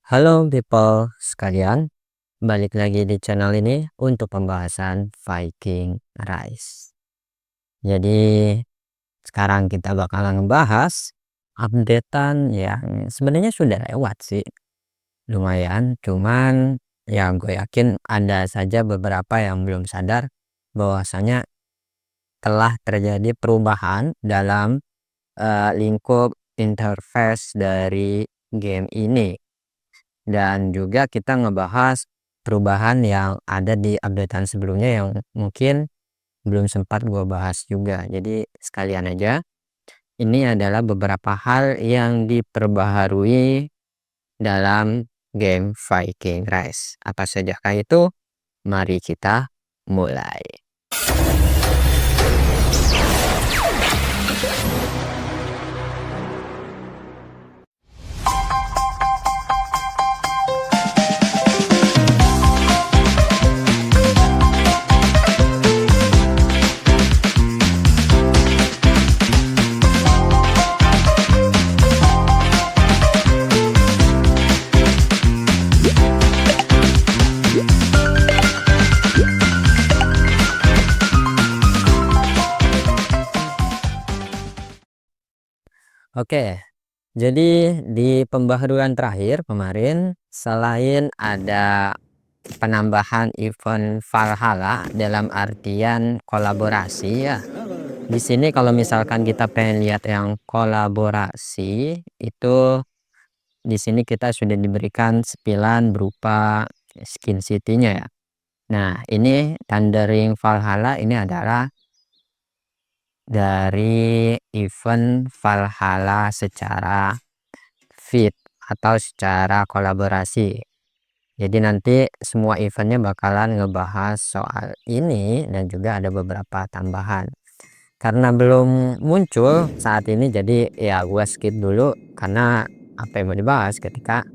Halo people sekalian, balik lagi di channel ini untuk pembahasan Viking Rise. Jadi sekarang kita bakalan ngebahas updatean yang sebenarnya sudah lewat sih, lumayan. Cuman ya gue yakin ada saja beberapa yang belum sadar bahwasanya telah terjadi perubahan dalam lingkup interface dari game ini. Dan juga kita ngebahas perubahan yang ada di updatean sebelumnya yang mungkin belum sempat gue bahas juga. Jadi sekalian aja, ini adalah beberapa hal yang diperbaharui dalam game Viking Rise. Apa sajakah itu? Mari kita mulai. Oke, jadi di pembaharuan terakhir kemarin, selain ada penambahan event Valhalla dalam artian kolaborasi ya. Di sini kalau misalkan kita pengen lihat yang kolaborasi itu, di sini kita sudah diberikan sepilan berupa skin city-nya ya. Nah, ini Thundering Valhalla ini adalah dari event Valhalla secara feed atau secara kolaborasi. Jadi nanti semua eventnya bakalan ngebahas soal ini dan juga ada beberapa tambahan. Karena belum muncul saat ini, jadi ya gua skip dulu karena apa yang mau dibahas ketika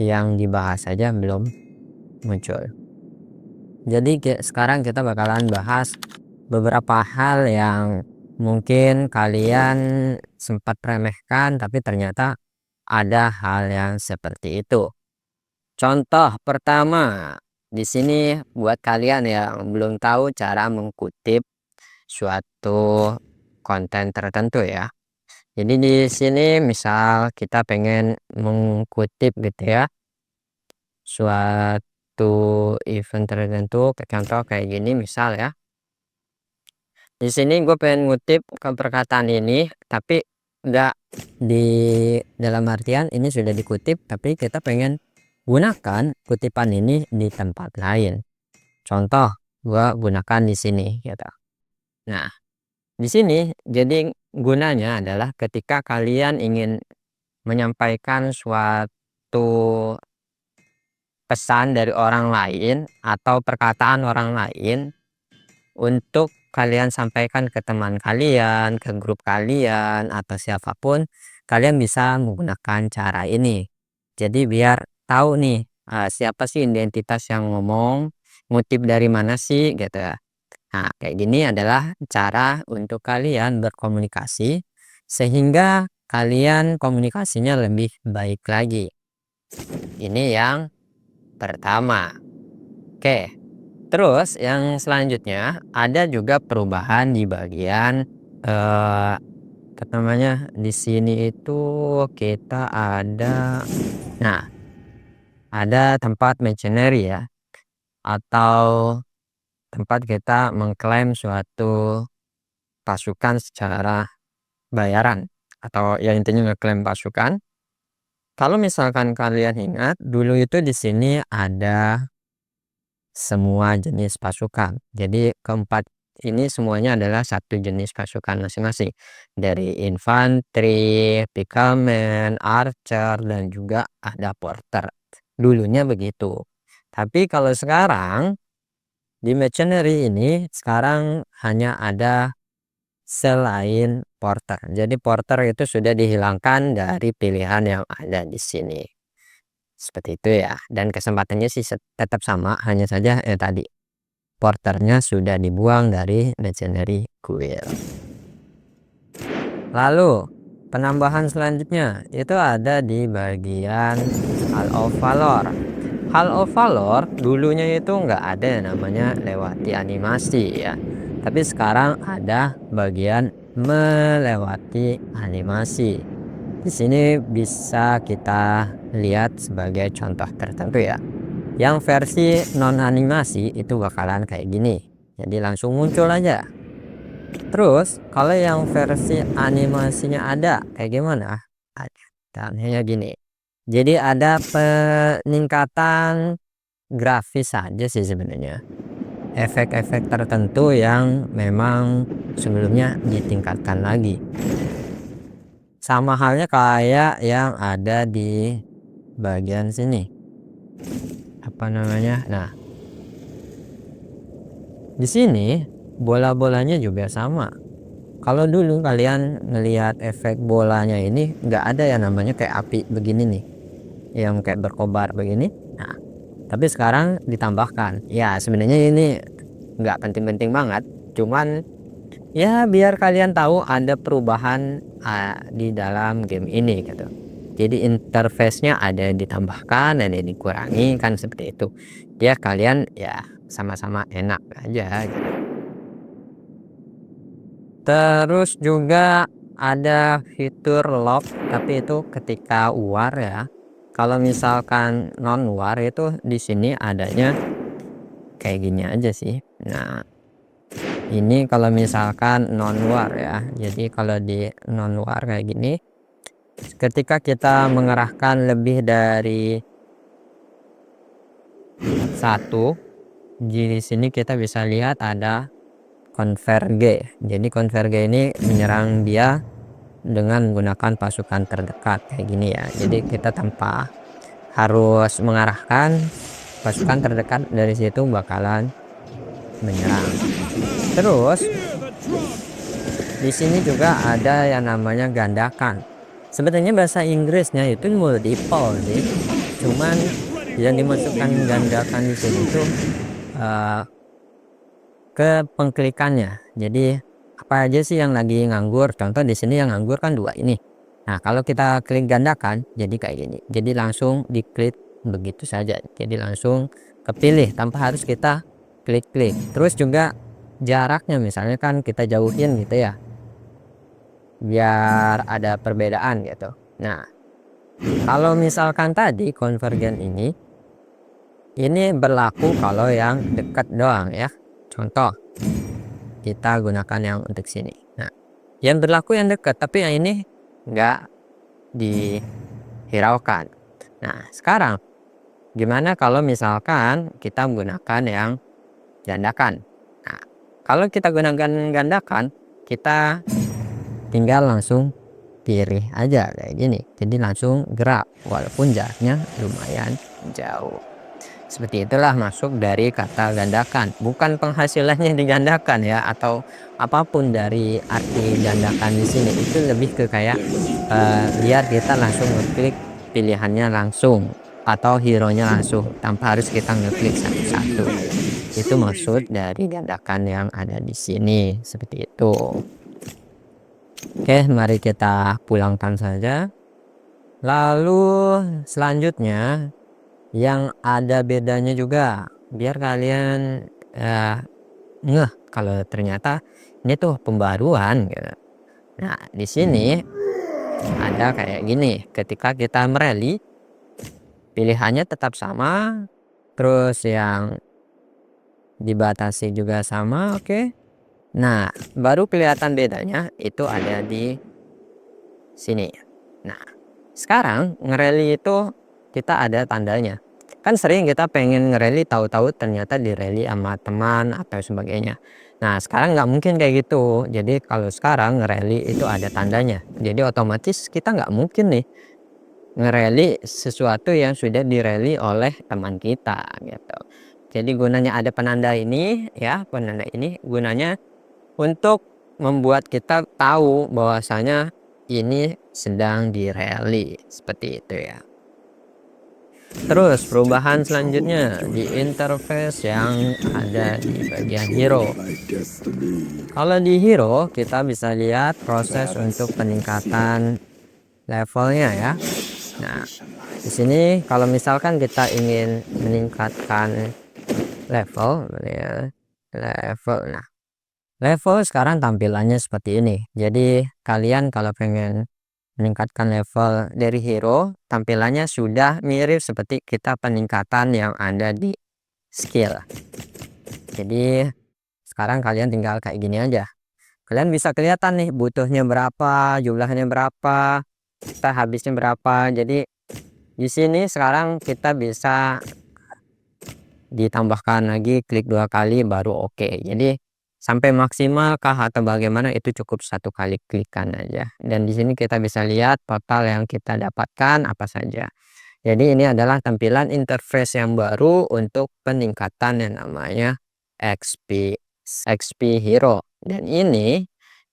yang dibahas saja belum muncul. Jadi sekarang kita bakalan bahas beberapa hal yang mungkin kalian sempat remehkan tapi ternyata ada hal yang seperti itu. Contoh pertama, di sini buat kalian yang belum tahu cara mengkutip suatu konten tertentu ya. Jadi di sini misal kita pengen mengkutip gitu ya suatu event tertentu, contoh kayak gini misal ya. Di sini gue pengen ngutip ke perkataan ini tapi enggak di dalam artian ini sudah dikutip tapi kita pengen gunakan kutipan ini di tempat lain. Contoh gua gunakan di sini gitu. Nah, di sini jadi gunanya adalah ketika kalian ingin menyampaikan suatu pesan dari orang lain atau perkataan orang lain untuk kalian sampaikan ke teman kalian, ke grup kalian atau siapapun, kalian bisa menggunakan cara ini. Jadi biar tahu nih siapa sih identitas yang ngomong, ngutip dari mana sih gitu ya. Nah, kayak gini adalah cara untuk kalian berkomunikasi sehingga kalian komunikasinya lebih baik lagi. Ini yang pertama. Oke. Terus yang selanjutnya ada juga perubahan di bagian namanya di sini itu kita ada, nah, ada tempat mercenary ya atau tempat kita mengklaim suatu pasukan secara bayaran atau ya intinya ngeklaim pasukan. Kalau misalkan kalian ingat dulu itu di sini ada semua jenis pasukan. Jadi keempat ini semuanya adalah satu jenis pasukan masing-masing. Dari infanteri, pikemen, archer, dan juga ada porter. Dulunya begitu. Tapi kalau sekarang di mercenary ini sekarang hanya ada selain porter. Jadi porter itu sudah dihilangkan dari pilihan yang ada di sini. Seperti itu ya, dan kesempatannya sih tetap sama, hanya saja tadi porternya sudah dibuang dari legendary guild. Lalu penambahan selanjutnya itu ada di bagian Hall of Valor. Hall of Valor dulunya itu nggak ada yang namanya lewati animasi ya, tapi sekarang ada bagian melewati animasi. Di sini bisa kita lihat sebagai contoh tertentu ya. Yang versi non animasi itu bakalan kayak gini, jadi langsung muncul aja. Terus kalau yang versi animasinya ada kayak gimana? Contohnya gini. Jadi ada peningkatan grafis saja sih sebenarnya. Efek-efek tertentu yang memang sebelumnya ditingkatkan lagi. Sama halnya kayak yang ada di bagian sini. Apa namanya? Nah, di sini bola-bolanya juga sama. Kalau dulu kalian ngelihat efek bolanya ini nggak ada ya namanya kayak api begini nih, yang kayak berkobar begini. Nah, tapi sekarang ditambahkan. Ya sebenarnya ini nggak penting-penting banget, cuman ya biar kalian tahu ada perubahan di dalam game ini gitu. Jadi interface-nya ada yang ditambahkan dan yang dikurangi kan seperti itu. Ya kalian ya sama-sama enak aja gitu. Terus juga ada fitur lock, tapi itu ketika war ya. Kalau misalkan non war itu di sini adanya kayak gini aja sih. Nah, ini kalau misalkan non war ya. Jadi kalau di non war kayak gini, ketika kita mengerahkan lebih dari satu, di sini kita bisa lihat ada Converge. Jadi Converge ini menyerang dia dengan menggunakan pasukan terdekat kayak gini ya. Jadi kita tanpa harus mengarahkan pasukan terdekat, dari situ bakalan menyerang. Terus di sini juga ada yang namanya gandakan. Sebenarnya bahasa Inggrisnya itu multiple sih, cuman yang dimasukkan gandakan di sini tuh ke pengklikannya. Jadi apa aja sih yang lagi nganggur? Contoh di sini yang nganggur kan dua ini. Nah, kalau kita klik gandakan jadi kayak gini. Jadi langsung diklik begitu saja. Jadi langsung kepilih tanpa harus kita klik-klik. Terus juga jaraknya misalnya kan kita jauhin gitu ya. Biar ada perbedaan gitu. Nah, kalau misalkan tadi konvergen ini berlaku kalau yang dekat doang ya. Contoh kita gunakan yang untuk sini. Nah, yang berlaku yang dekat, tapi yang ini enggak dihiraukan. Nah, sekarang gimana kalau misalkan kita menggunakan yang gandakan? Nah, kalau kita gunakan gandakan, kita tinggal langsung pilih aja kayak gini. Jadi langsung gerak walaupun jaraknya lumayan jauh. Seperti itulah masuk dari kata gandakan, bukan penghasilannya digandakan ya, atau apapun dari arti gandakan di sini. Itu lebih ke kayak biar kita langsung ngeklik pilihannya langsung atau hero nya langsung tanpa harus kita ngeklik satu-satu. Itu maksud dari gandakan yang ada di sini, seperti itu. Oke, mari kita pulangkan saja. Lalu selanjutnya yang ada bedanya juga, biar kalian ngeh kalau ternyata ini tuh pembaruan gitu. Nah, di sini ada kayak gini, ketika kita merally pilihannya tetap sama, terus yang dibatasi juga sama, oke. Nah, baru kelihatan bedanya itu ada di sini. Nah, sekarang nge-rally itu kita ada tandanya. Kan sering kita pengen nge-rally tahu-tahu ternyata di-rally sama teman atau sebagainya. Nah, sekarang nggak mungkin kayak gitu. Jadi kalau sekarang nge-rally itu ada tandanya. Jadi otomatis kita nggak mungkin nih nge-rally sesuatu yang sudah di-rally oleh teman kita gitu. Jadi gunanya ada penanda ini ya, penanda ini gunanya untuk membuat kita tahu bahwasanya ini sedang di-rally, seperti itu ya. Terus perubahan selanjutnya di interface yang ada di bagian hero. Kalau di hero kita bisa lihat proses untuk peningkatan levelnya ya. Nah, di sini kalau misalkan kita ingin meningkatkan level ya, level. Nah, level sekarang tampilannya seperti ini. Jadi kalian kalau pengen meningkatkan level dari hero, tampilannya sudah mirip seperti kita peningkatan yang ada di skill. Jadi sekarang kalian tinggal kayak gini aja. Kalian bisa kelihatan nih butuhnya berapa, jumlahnya berapa, kita habisnya berapa. Jadi di sini sekarang kita bisa ditambahkan lagi, klik 2 kali baru oke. Jadi sampai maksimal kah atau bagaimana itu cukup 1 kali klikan aja. Dan di sini kita bisa lihat total yang kita dapatkan apa saja. Jadi ini adalah tampilan interface yang baru untuk peningkatan yang namanya XP hero. Dan ini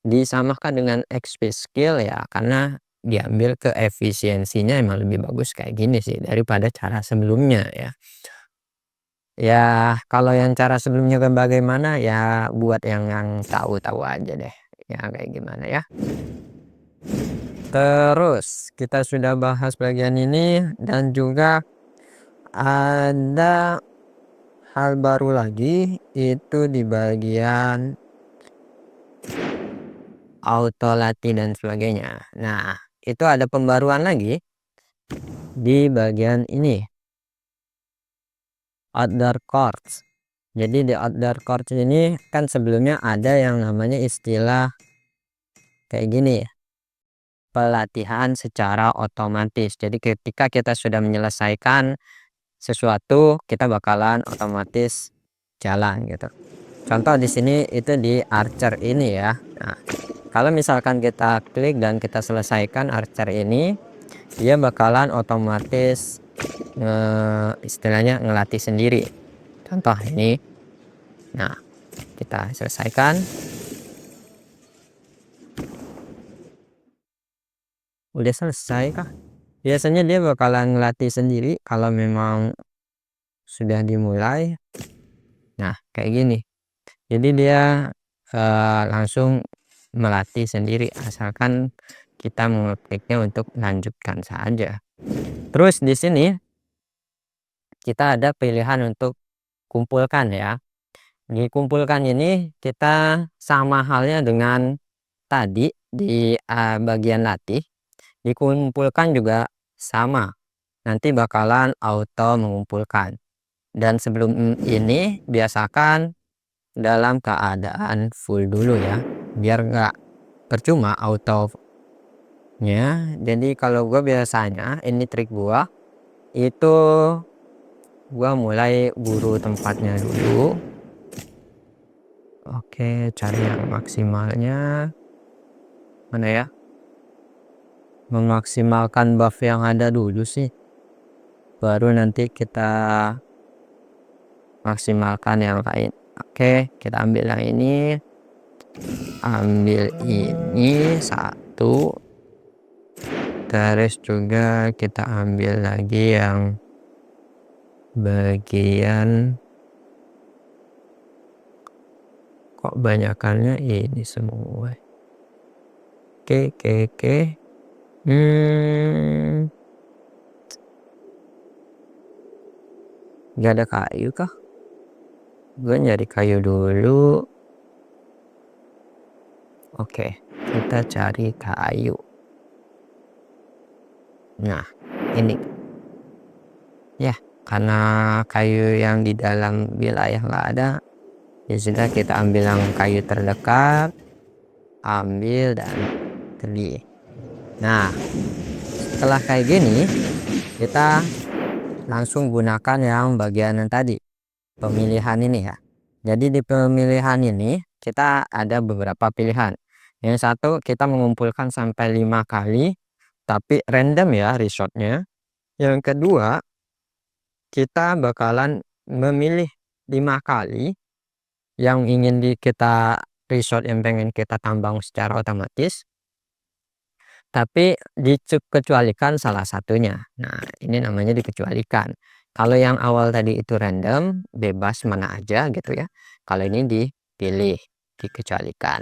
disamakan dengan XP skill ya, karena diambil ke efisiensinya emang lebih bagus kayak gini sih daripada cara sebelumnya ya. Ya, kalau yang cara sebelumnya kan bagaimana ya buat yang tahu-tahu aja deh. Ya kayak gimana ya. Terus kita sudah bahas bagian ini dan juga ada hal baru lagi itu di bagian auto latih dan sebagainya. Nah, itu ada pembaruan lagi di bagian ini, outdoor course. Jadi di outdoor course ini kan sebelumnya ada yang namanya istilah kayak gini ya, pelatihan secara otomatis. Jadi ketika kita sudah menyelesaikan sesuatu, kita bakalan otomatis jalan gitu. Contoh di sini itu di Archer ini ya. Nah, kalau misalkan kita klik dan kita selesaikan Archer ini, dia bakalan otomatis istilahnya ngelatih sendiri. Contoh ini. Nah, kita selesaikan. Udah selesai kah? Biasanya dia bakalan ngelatih sendiri kalau memang sudah dimulai. Nah, kayak gini. Jadi dia langsung melatih sendiri asalkan kita mengekliknya untuk lanjutkan saja. Terus di sini kita ada pilihan untuk kumpulkan ya. Dikumpulkan ini kita sama halnya dengan tadi di bagian latih. Dikumpulkan juga sama. Nanti bakalan auto mengumpulkan. Dan sebelum ini biasakan dalam keadaan full dulu ya, biar nggak percuma autonya. Jadi kalau gua biasanya ini trik gua itu gua mulai buru tempatnya dulu. Oke, cari yang maksimalnya mana ya, memaksimalkan buff yang ada dulu sih, baru nanti kita maksimalkan yang lain. Oke, kita ambil yang ini, ambil ini satu, terus juga kita ambil lagi yang bagian kok banyakannya ini semua. Oke. Nggak ada kayu kah? Gue nyari kayu dulu. Oke, kita cari kayu. Nah, ini ya, karena kayu yang di dalam wilayah nggak ada, ya sudah kita ambil yang kayu terdekat, ambil dan beli. Nah, setelah kayak gini kita langsung gunakan yang bagian yang tadi, pemilihan ini ya. Jadi di pemilihan ini kita ada beberapa pilihan. Yang satu, kita mengumpulkan sampai 5 kali tapi random ya resortnya. Yang kedua, kita bakalan memilih 5 kali yang ingin kita resort yang pengen kita tambang secara otomatis, tapi dikecualikan salah satunya. Nah, ini namanya dikecualikan. Kalau yang awal tadi itu random, bebas mana aja gitu ya. Kalau ini dipilih, dikecualikan.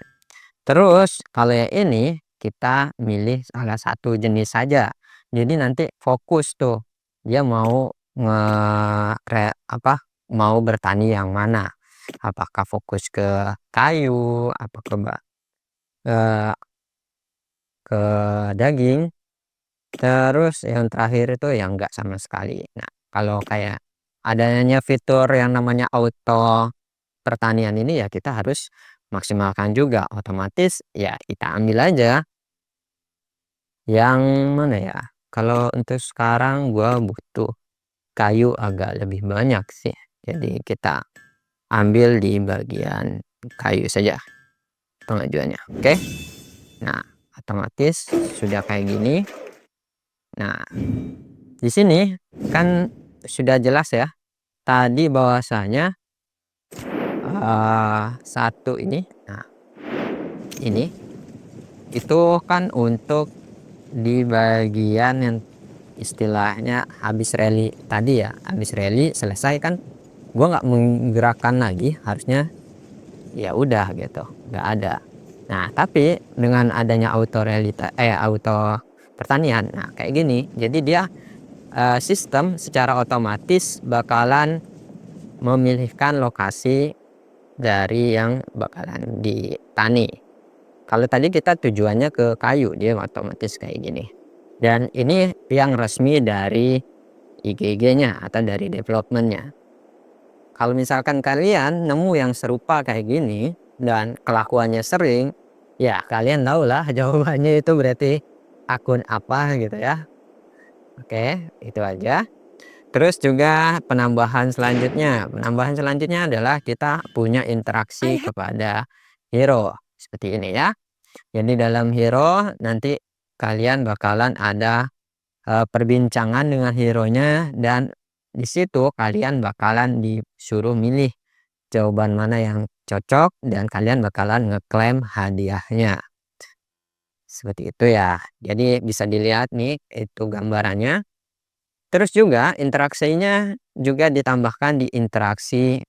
Terus kalau yang ini kita milih salah satu jenis saja. Jadi nanti fokus tuh, dia mau mau bertani yang mana. Apakah fokus ke kayu, apa eee, ke daging, terus yang terakhir itu yang enggak sama sekali. Nah, kalau kayak adanya fitur yang namanya auto pertanian ini ya kita harus maksimalkan juga, otomatis ya kita ambil aja yang mana ya, kalau untuk sekarang gua butuh kayu agak lebih banyak sih, jadi kita ambil di bagian kayu saja pengajuannya, oke. Nah, otomatis sudah kayak gini. Nah, di sini kan sudah jelas ya tadi bahwasanya satu ini, nah ini itu kan untuk di bagian yang istilahnya habis rally tadi ya, habis rally selesai kan gua nggak menggerakkan lagi, harusnya ya udah gitu, nggak ada. Nah, tapi dengan adanya auto pertanian, nah kayak gini, jadi dia sistem secara otomatis bakalan memilihkan lokasi dari yang bakalan ditani. Kalau tadi kita tujuannya ke kayu, dia otomatis kayak gini. Dan ini yang resmi dari IGG-nya atau dari development-nya. Kalau misalkan kalian nemu yang serupa kayak gini dan kelakuannya sering, ya kalian tahu lah jawabannya itu berarti akun apa gitu ya. Oke, itu aja. Terus juga penambahan selanjutnya adalah kita punya interaksi kepada hero seperti ini ya. Jadi dalam hero nanti kalian bakalan ada perbincangan dengan hero-nya, dan di situ kalian bakalan disuruh milih jawaban mana yang cocok dan kalian bakalan ngeklaim hadiahnya. Seperti itu ya. Jadi bisa dilihat nih itu gambarannya. Terus juga interaksinya juga ditambahkan di interaksi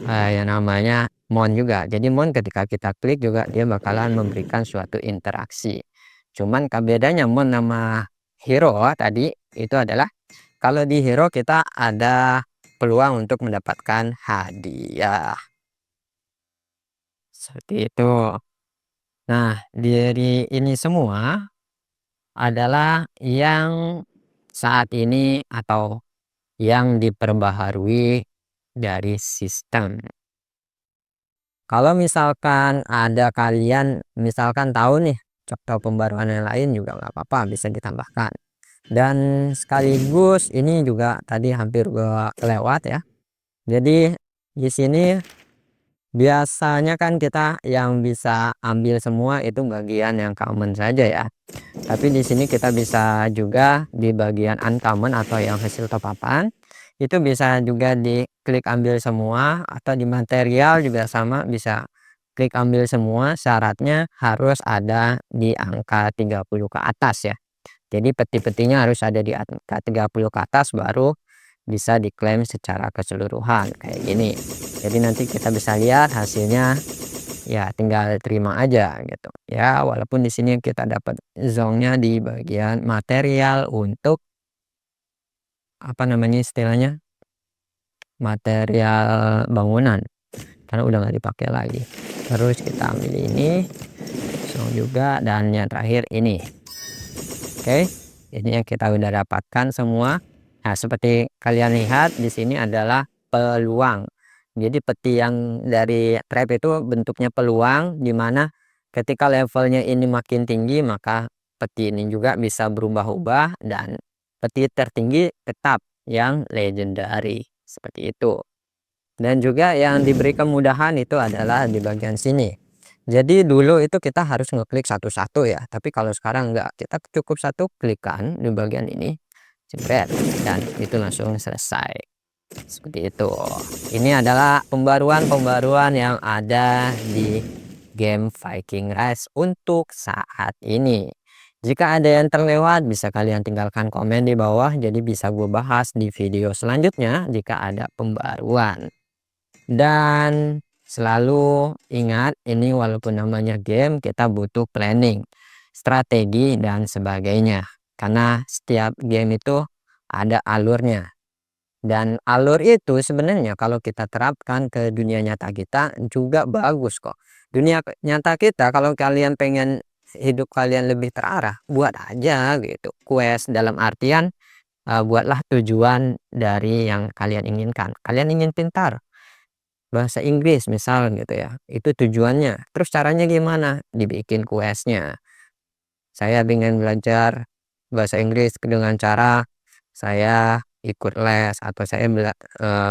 yang namanya Mon juga. Jadi Mon ketika kita klik juga dia bakalan memberikan suatu interaksi. Cuman bedanya Mon sama Hero tadi itu adalah kalau di Hero kita ada peluang untuk mendapatkan hadiah. Seperti itu. Nah, dari ini semua adalah yang saat ini atau yang diperbaharui dari sistem. Kalau misalkan ada kalian misalkan tahu nih contoh pembaruan yang lain juga nggak apa-apa, bisa ditambahkan. Dan sekaligus ini juga tadi hampir gua kelewat ya. Jadi di sini biasanya kan kita yang bisa ambil semua itu bagian yang common saja ya. Tapi di sini kita bisa juga di bagian uncommon atau yang hasil topapan itu bisa juga diklik ambil semua, atau di material juga sama bisa klik ambil semua, syaratnya harus ada di angka 30 ke atas ya. Jadi peti-petinya harus ada di angka 30 ke atas baru bisa diklaim secara keseluruhan kayak gini. Jadi nanti kita bisa lihat hasilnya, ya tinggal terima aja gitu ya, walaupun di sini kita dapat zonnya di bagian material untuk apa namanya istilahnya, material bangunan karena udah nggak dipakai lagi. Terus kita ambil ini zone juga, dan yang terakhir ini. Oke, ini yang kita udah dapatkan semua. Nah, seperti kalian lihat di sini adalah peluang. Jadi peti yang dari trap itu bentuknya peluang, di mana ketika levelnya ini makin tinggi maka peti ini juga bisa berubah-ubah, dan peti tertinggi tetap yang legendary seperti itu. Dan juga yang diberi kemudahan itu adalah di bagian sini. Jadi dulu itu kita harus ngeklik satu-satu ya, tapi kalau sekarang enggak, kita cukup satu klikan di bagian ini, jebret, dan itu langsung selesai. Seperti itu. Ini adalah pembaruan-pembaruan yang ada di game Viking Rise untuk saat ini. Jika ada yang terlewat bisa kalian tinggalkan komen di bawah, jadi bisa gue bahas di video selanjutnya jika ada pembaruan. Dan selalu ingat, ini walaupun namanya game kita butuh planning. strategi, dan sebagainya. Karena setiap game itu ada alurnya. Dan alur itu sebenarnya kalau kita terapkan ke dunia nyata kita juga bagus kok. Nyata kita kalau kalian pengen hidup kalian lebih terarah, buat aja gitu. Quest dalam artian buatlah tujuan dari yang kalian inginkan. Kalian ingin pintar bahasa Inggris misal gitu ya. Itu tujuannya. Terus caranya gimana? Dibikin questnya. Saya ingin belajar bahasa Inggris dengan cara saya ikut les atau saya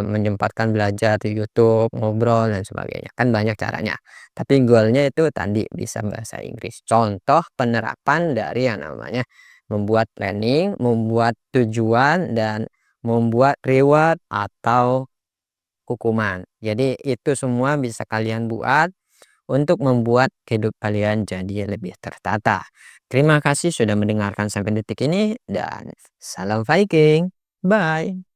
menyempatkan belajar di YouTube, ngobrol dan sebagainya. Kan banyak caranya. Tapi goalnya itu tadi bisa bahasa Inggris. Contoh penerapan dari yang namanya membuat planning, membuat tujuan dan membuat reward atau hukuman. Jadi itu semua bisa kalian buat untuk membuat hidup kalian jadi lebih tertata. Terima kasih sudah mendengarkan sampai detik ini dan salam Viking. Bye.